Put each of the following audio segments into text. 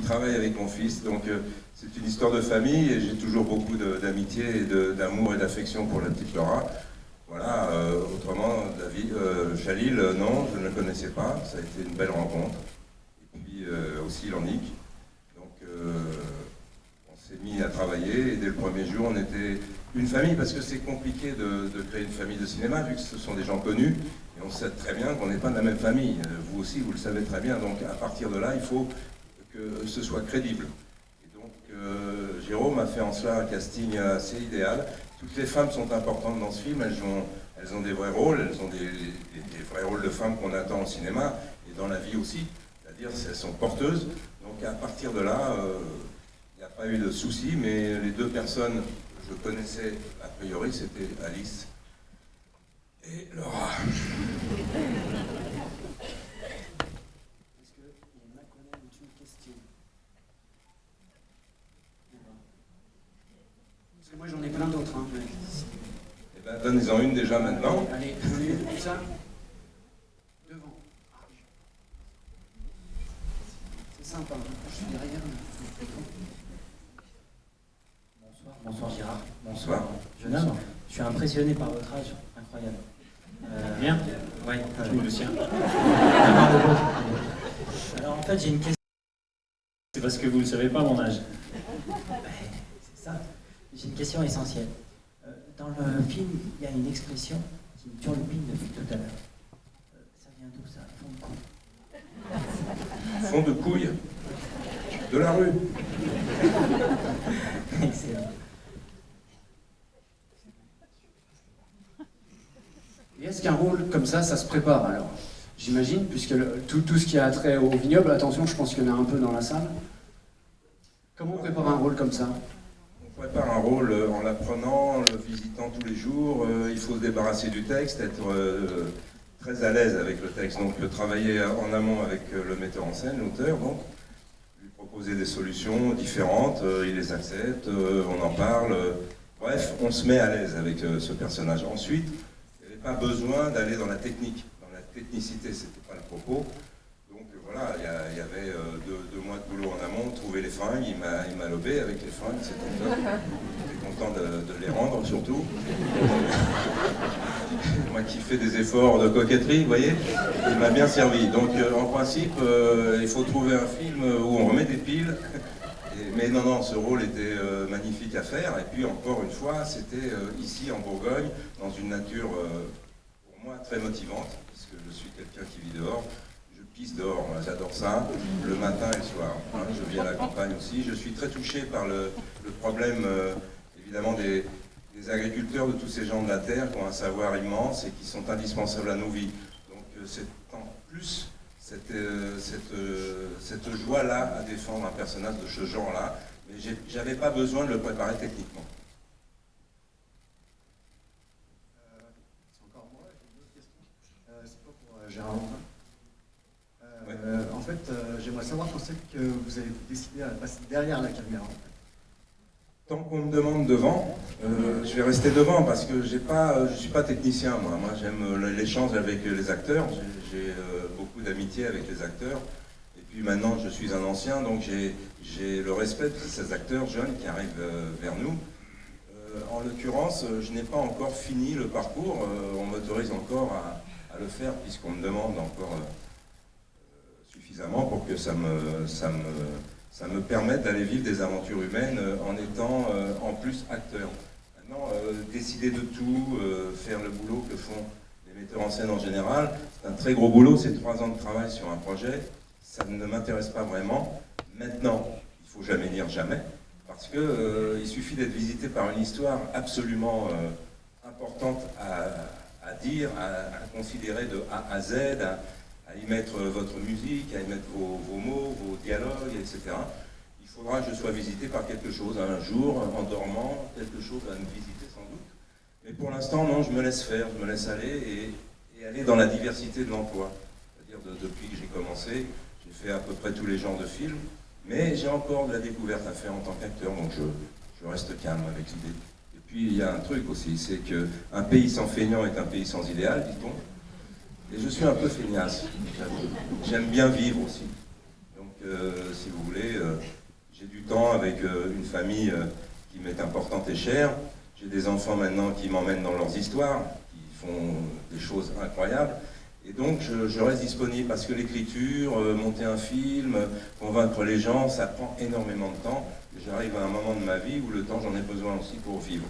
travaille avec mon fils. Donc c'est une histoire de famille et j'ai toujours beaucoup d'amitié et d'amour et d'affection pour la petite Laura. Voilà, autrement, David, Jalil, non, je ne le connaissais pas, ça a été une belle rencontre. Et puis aussi Lannick. Donc on s'est mis à travailler et dès le premier jour, on était une famille, parce que c'est compliqué de créer une famille de cinéma, vu que ce sont des gens connus, et on sait très bien qu'on n'est pas de la même famille. Vous aussi, vous le savez très bien, donc à partir de là, il faut que ce soit crédible. Et donc Jérôme a fait en cela un casting assez idéal. Toutes les femmes sont importantes dans ce film, elles ont des vrais rôles, elles ont des vrais rôles de femmes qu'on attend au cinéma, et dans la vie aussi, c'est-à-dire qu'elles sont porteuses. Donc à partir de là, il n'y a pas eu de soucis, mais les deux personnes que je connaissais a priori, c'était Alice et Laura. Est-ce qu'il y en a qu'on a une question? Parce que moi j'en ai plein d'autres. Hein, mais... Eh bien, donnez-en une déjà maintenant. Allez, tout ça. Devant. C'est sympa, hein. Je suis derrière. Bonsoir Gérard. Bonsoir. Jeune homme, je suis impressionné par votre âge, incroyable. Bien. Oui, Le sien. Alors en fait j'ai une question. C'est parce que vous ne savez pas mon âge. C'est ça. J'ai une question essentielle. Dans le film, il y a une expression qui me turlupine depuis tout à l'heure. Ça vient d'où ça? Fond de couille. Fond de couille. De la rue. Excellent. Et est-ce qu'un rôle comme ça se prépare alors? J'imagine, puisque tout ce qui a trait au vignoble, attention, je pense qu'il y en a un peu dans la salle. Comment on prépare un rôle comme ça? On prépare un rôle en l'apprenant, le visitant tous les jours. Il faut se débarrasser du texte, être très à l'aise avec le texte. Donc travailler en amont avec le metteur en scène, l'auteur, donc lui proposer des solutions différentes, il les accepte, on en parle. Bref, on se met à l'aise avec ce personnage. Ensuite, il n'y avait pas besoin d'aller dans la technique, dans la technicité, c'était pas le propos. Donc voilà, il y avait 2 mois de boulot en amont, trouver les fringues, il m'a lobé avec les fringues, c'était top. J'étais content de les rendre surtout. Moi qui fais des efforts de coquetterie, vous voyez, il m'a bien servi. Donc en principe, il faut trouver un film où on remet des piles. Mais non, ce rôle était magnifique à faire. Et puis encore une fois, c'était ici en Bourgogne, dans une nature pour moi très motivante, parce que je suis quelqu'un qui vit dehors. Dehors, j'adore ça, le matin et le soir. Hein, je vis à la campagne aussi. Je suis très touché par le problème, évidemment, des agriculteurs, de tous ces gens de la terre qui ont un savoir immense et qui sont indispensables à nos vies. Donc c'est en plus cette joie-là à défendre un personnage de ce genre-là, mais j'avais pas besoin de le préparer techniquement. C'est encore moi, j'ai une autre question. C'est pas pour Gérard. En fait, j'aimerais savoir quand c'est que vous avez décidé à passer derrière la caméra. En fait. Tant qu'on me demande devant, je vais rester devant parce que je suis pas technicien moi. Moi j'aime l'échange avec les acteurs, j'ai beaucoup d'amitié avec les acteurs. Et puis maintenant je suis un ancien, donc j'ai le respect de ces acteurs jeunes qui arrivent vers nous. En l'occurrence, je n'ai pas encore fini le parcours, on m'autorise encore à le faire puisqu'on me demande encore suffisamment pour que ça me permette d'aller vivre des aventures humaines en étant en plus acteur. Maintenant, décider de tout, faire le boulot que font les metteurs en scène en général, c'est un très gros boulot, c'est 3 ans de travail sur un projet, ça ne m'intéresse pas vraiment. Maintenant, il ne faut jamais dire jamais, parce qu'il suffit d'être visité par une histoire absolument importante à dire, à considérer de A à Z, à y mettre votre musique, à y mettre vos mots, vos dialogues, etc. Il faudra que je sois visité par quelque chose un jour, en dormant, quelque chose à me visiter sans doute. Mais pour l'instant, non, je me laisse faire, je me laisse aller et aller dans la diversité de l'emploi. C'est-à-dire depuis que j'ai commencé, j'ai fait à peu près tous les genres de films, mais j'ai encore de la découverte à faire en tant qu'acteur, donc je reste calme avec l'idée. Et puis il y a un truc aussi, c'est qu'un pays sans feignant est un pays sans idéal, dit-on. Et je suis un peu feignasse, j'aime bien vivre aussi. Donc si vous voulez, avec une famille qui m'est importante et chère. J'ai des enfants maintenant qui m'emmènent dans leurs histoires, qui font des choses incroyables. Et donc je reste disponible parce que l'écriture, monter un film, convaincre les gens, ça prend énormément de temps. Et j'arrive à un moment de ma vie où le temps, j'en ai besoin aussi pour vivre.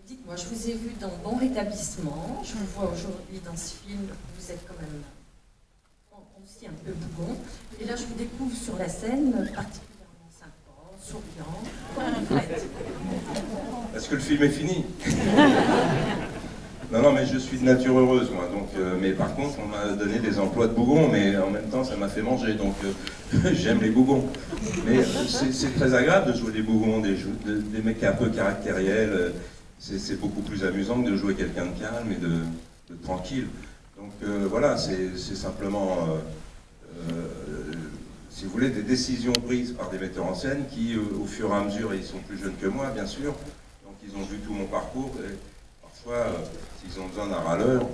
Dites-moi, je vous ai vu dans Bon Rétablissement, je vous vois aujourd'hui dans ce film, vous êtes quand même aussi un peu bougon, et là je vous découvre sur la scène particulièrement sympa, souriant. Comment vous faites? Parce que le film est fini. Non, mais je suis de nature heureuse, moi. Donc, mais par contre, on m'a donné des emplois de bougon, mais en même temps, ça m'a fait manger. Donc, j'aime les bougons. Mais c'est très agréable de jouer des bougons, des mecs un peu caractériels. C'est beaucoup plus amusant que de jouer quelqu'un de calme et de tranquille. Donc voilà, c'est simplement, si vous voulez, des décisions prises par des metteurs en scène qui, au fur et à mesure, et ils sont plus jeunes que moi, bien sûr, donc ils ont vu tout mon parcours, et parfois, s'ils ont besoin d'un râleur,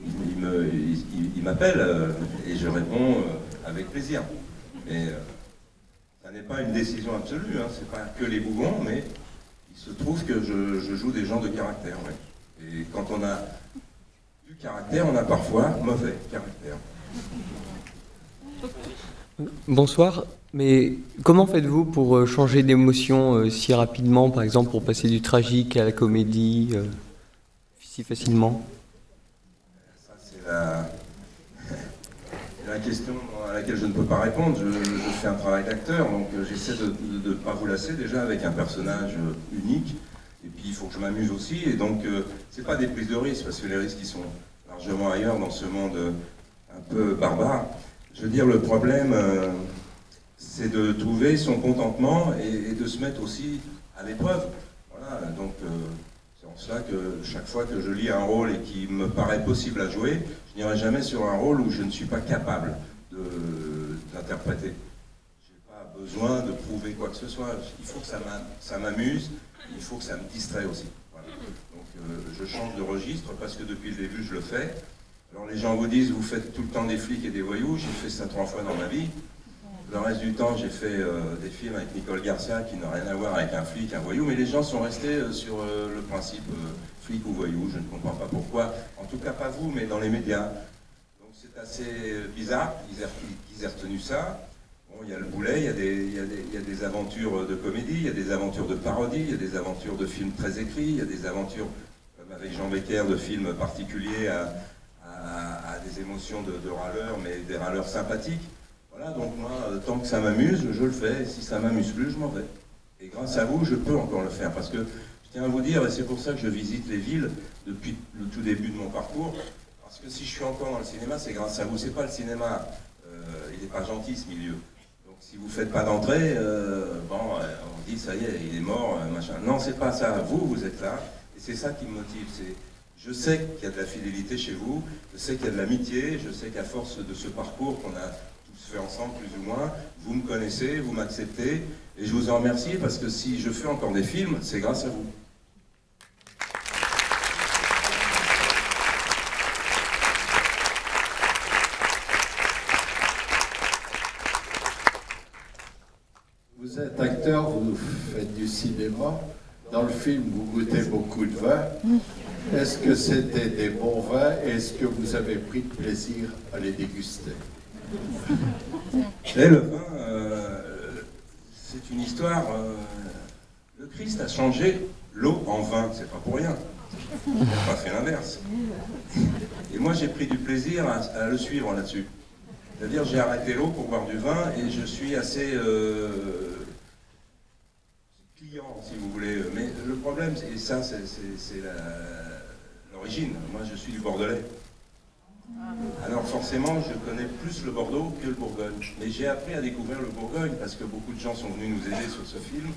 ils m'appellent, et je réponds avec plaisir. Mais ça n'est pas une décision absolue, hein, c'est pas que les bougons, mais il se trouve que je joue des gens de caractère, ouais. Et quand on a du caractère, on a parfois mauvais caractère. Bonsoir, mais comment faites-vous pour changer d'émotion si rapidement, par exemple pour passer du tragique à la comédie si facilement? Ça, c'est la question à laquelle je ne peux pas répondre. Je fais un travail d'acteur, donc j'essaie de ne pas vous lasser déjà avec un personnage unique. Et puis il faut que je m'amuse aussi, et donc c'est pas des prises de risques, parce que les risques ils sont largement ailleurs dans ce monde un peu barbare. Je veux dire, le problème, c'est de trouver son contentement et de se mettre aussi à l'épreuve. Voilà, donc c'est en cela que chaque fois que je lis un rôle et qui me paraît possible à jouer, je n'irai jamais sur un rôle où je ne suis pas capable d'interpréter. Je n'ai pas besoin de prouver quoi que ce soit. Il faut que ça m'amuse, il faut que ça me distrait aussi. Voilà. Donc je change de registre parce que depuis le début je le fais. Alors les gens vous disent, vous faites tout le temps des flics et des voyous, j'ai fait ça 3 fois dans ma vie. Le reste du temps, j'ai fait des films avec Nicole Garcia qui n'ont rien à voir avec un flic, un voyou, mais les gens sont restés sur le principe flic ou voyou, je ne comprends pas pourquoi, en tout cas pas vous, mais dans les médias. Donc c'est assez bizarre qu'ils aient retenu ça. Bon, il y a le boulet, il y a des aventures de comédie, il y a des aventures de parodie, il y a des aventures de films très écrits, il y a des aventures, comme avec Jean Becker, de films particuliers à des émotions de râleurs, mais des râleurs sympathiques. Voilà, donc moi, tant que ça m'amuse, je le fais, et si ça m'amuse plus, je m'en vais. Et grâce à vous, je peux encore le faire, parce que je tiens à vous dire, et c'est pour ça que je visite les villes depuis le tout début de mon parcours, parce que si je suis encore dans le cinéma, c'est grâce à vous. C'est pas le cinéma, il n'est pas gentil ce milieu. Donc si vous ne faites pas d'entrée, on dit ça y est, il est mort, machin. Non, c'est pas ça. Vous êtes là, et c'est ça qui me motive. Je sais qu'il y a de la fidélité chez vous, je sais qu'il y a de l'amitié, je sais qu'à force de ce parcours qu'on a tous fait ensemble, plus ou moins, vous me connaissez, vous m'acceptez, et je vous en remercie parce que si je fais encore des films, c'est grâce à vous. Vous êtes acteur, vous faites du cinéma. Dans le film, vous goûtez beaucoup de vin. Est-ce que c'était des bons vins? Est-ce que vous avez pris de plaisir à les déguster? Et le vin, c'est une histoire. Le Christ a changé l'eau en vin, c'est pas pour rien. Il n'a pas fait l'inverse. Et moi, j'ai pris du plaisir à le suivre là-dessus. C'est-à-dire, j'ai arrêté l'eau pour boire du vin et je suis assez client, si vous voulez. Mais le problème, et ça, c'est l'origine. Moi, je suis du Bordelais. Alors forcément, je connais plus le Bordeaux que le Bourgogne. Mais j'ai appris à découvrir le Bourgogne parce que beaucoup de gens sont venus nous aider sur ce film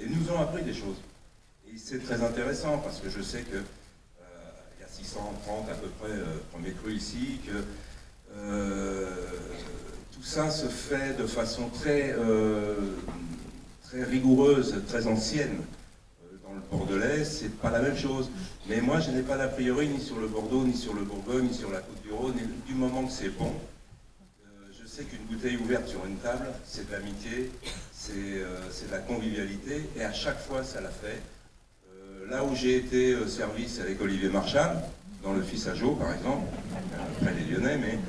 et nous ont appris des choses. Et c'est très intéressant parce que je sais que il y a 630 à peu près premiers crus ici, que tout ça se fait de façon très rigoureuse, très ancienne dans le Bordelais. fait, c'est pas la même chose. Mais moi, je n'ai pas d'a priori ni sur le Bordeaux, ni sur le Bourgogne, ni sur la Côte du Rhône. Et du moment que c'est bon, je sais qu'une bouteille ouverte sur une table, c'est de l'amitié, c'est de la convivialité, et à chaque fois, ça l'a fait. Là où j'ai été servi, c'est avec Olivier Marchal, dans Le Fils à Jo, par exemple, après les Lyonnais, mais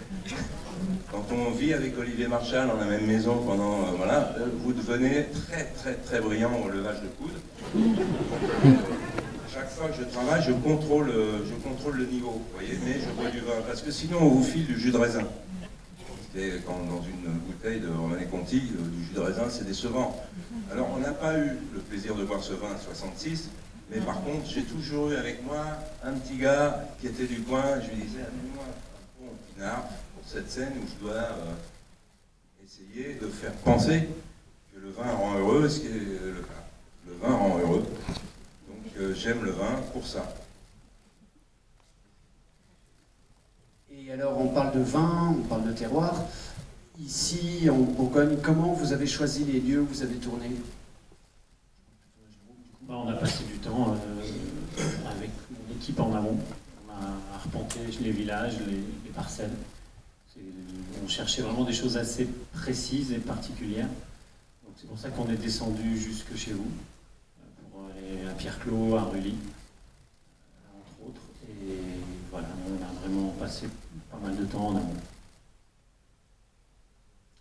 quand on vit avec Olivier Marchal dans la même maison pendant, voilà, vous devenez très, très, très brillant au levage de coude. Chaque fois que je travaille, je contrôle le niveau, vous voyez, mais je bois du vin, parce que sinon on vous file du jus de raisin. Et quand dans une bouteille de Romanée Conti, du jus de raisin, c'est décevant. Alors on n'a pas eu le plaisir de boire ce vin à 66, mais par contre, j'ai toujours eu avec moi un petit gars qui était du coin, je lui disais, amène-moi un bon pinard pour cette scène où je dois essayer de faire penser que le vin rend heureux, ce qui est le cas. Le vin rend heureux, donc j'aime le vin pour ça. Et alors, on parle de vin, on parle de terroir. Ici, en Bourgogne, comment vous avez choisi les lieux où vous avez tourné? On a passé du temps avec mon équipe en amont. On a arpenté les villages, les parcelles. On cherchait vraiment des choses assez précises et particulières. Donc c'est pour ça qu'on est descendu jusque chez vous, pour aller à Pierre-Clos, à Rully, entre autres. Et voilà, on a vraiment passé pas mal de temps en amont.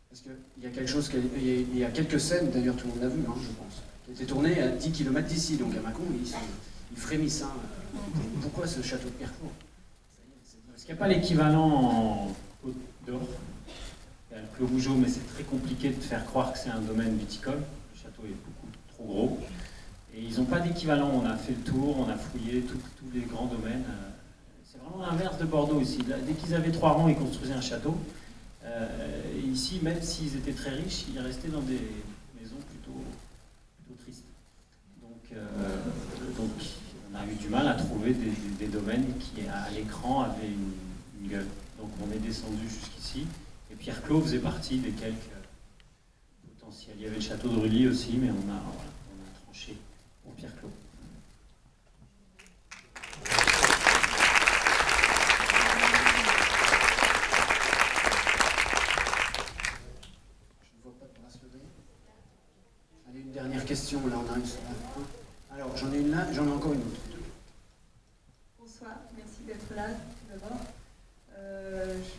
Parce qu'il y a quelque chose, il y a quelques scènes, d'ailleurs tout le monde l'a vu, hein, je pense, qui a été tourné à 10 km d'ici, donc à Mâcon, ils frémissent. Hein. Pourquoi ce château de Pierre-Clos? Parce qu'il n'y a pas l'équivalent en Côte d'Or. Il y a le Clos Rougeot, mais c'est très compliqué de faire croire que c'est un domaine viticole. Le château est beaucoup trop gros. Et ils n'ont pas d'équivalent. On a fait le tour, on a fouillé tous les grands domaines. C'est vraiment l'inverse de Bordeaux ici. Dès qu'ils avaient 3 rangs, ils construisaient un château. Et ici, même s'ils étaient très riches, ils restaient dans des maisons plutôt tristes. Donc, on a eu du mal à trouver des domaines qui, à l'écran, avaient une gueule. Donc on est descendu jusqu'ici. Et Pierre-Clos faisait partie des quelques potentiels. Il y avait le château de Rully aussi, mais on a tranché pour Pierre-Clos. Allez, une dernière question, là on arrive. Alors j'en ai une là, j'en ai encore une autre. Bonsoir, merci d'être là tout d'abord.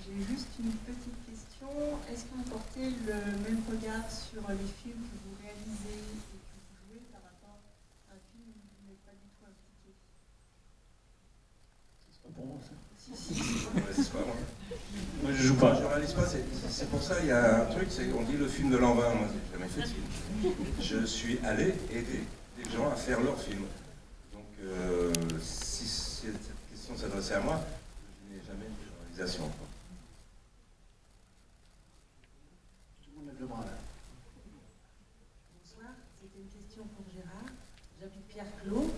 J'ai juste une petite question. Est-ce que vous portez le même regard sur les films que vous réalisez et que vous jouez par rapport à un film où vous n'êtes pas du tout impliqué? C'est pas pour moi ça. Si. C'est pas moi. Moi je joue pas. Je réalise pas, c'est pour ça, il y a un truc, c'est on dit le film de l'an 20, moi j'ai jamais fait de film. Je suis allé aider des gens à faire leur film. Donc si cette question s'adressait à moi, je n'ai jamais fait de réalisation. Tout le monde lève le bras là. Bonsoir, c'était une question pour Gérard. J'habite Pierre-Clos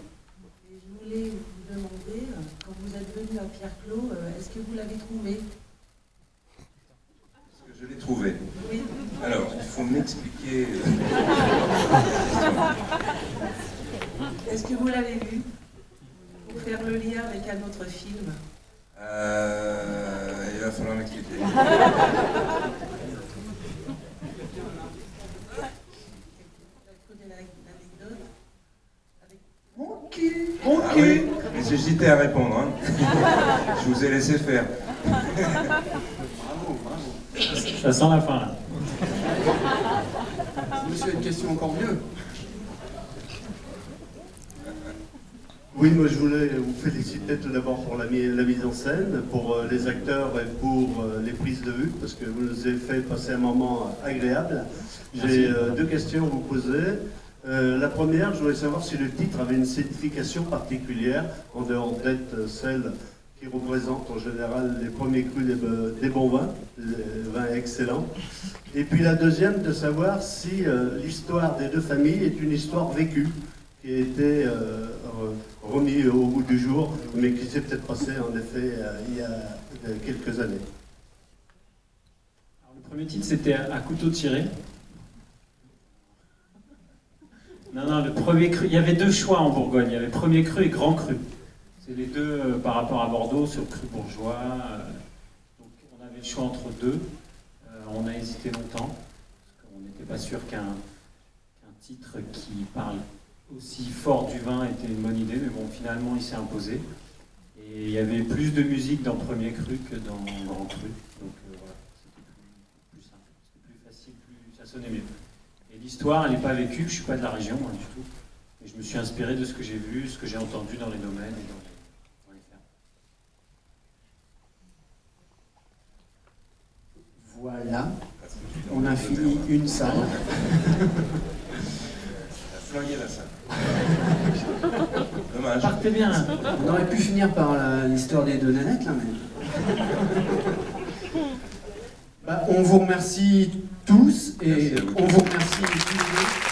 et je voulais vous demander, quand vous êtes venu à Pierre-Clos, est-ce que vous l'avez trouvé? Est-ce que je l'ai trouvé? Oui. Alors, il faut m'expliquer. Est-ce que vous l'avez vu? Pour faire le lien avec un autre film. Il va falloir m'expliquer. Vous connaissez l'anecdote avec Mon cul. Ah oui, mais j'hésitais à répondre. Hein. Je vous ai laissé faire. Bravo, bravo. Ça sent la fin là. Monsieur a une question encore mieux. Oui, moi je voulais vous féliciter tout d'abord pour la mise en scène, pour les acteurs et pour les prises de vue, parce que vous nous avez fait passer un moment agréable. J'ai 2 questions à vous poser. La première, je voulais savoir si le titre avait une signification particulière, en dehors d'être celle qui représente en général les premiers crus des bons vins, les vins excellents. Et puis la deuxième, de savoir si l'histoire des 2 familles est une histoire vécue, qui a été remis au goût du jour, mais qui s'est peut-être passé en effet il y a quelques années. Alors, le premier titre c'était À couteau tiré. Non, le premier cru, il y avait deux choix en Bourgogne, il y avait premier cru et grand cru. C'est les deux par rapport à Bordeaux, sur le cru bourgeois. Donc on avait le choix entre deux. On a hésité longtemps, parce qu'on n'était pas sûr qu'un titre qui parle aussi fort du vin était une bonne idée, mais bon, finalement il s'est imposé. Et il y avait plus de musique dans premier cru que dans grand cru. Donc voilà, c'était plus simple, c'était plus facile, ça sonnait mieux. Et l'histoire, elle n'est pas vécue, je ne suis pas de la région, moi, du tout. Et je me suis inspiré de ce que j'ai vu, ce que j'ai entendu dans les domaines et dans les fermes. Voilà, on a fini une salle. Flinguer la salle. Dommage. Partez bien. On aurait pu finir par l'histoire des deux nanettes, là, mais... Bah, on vous remercie tous, et on vous remercie tous les deux.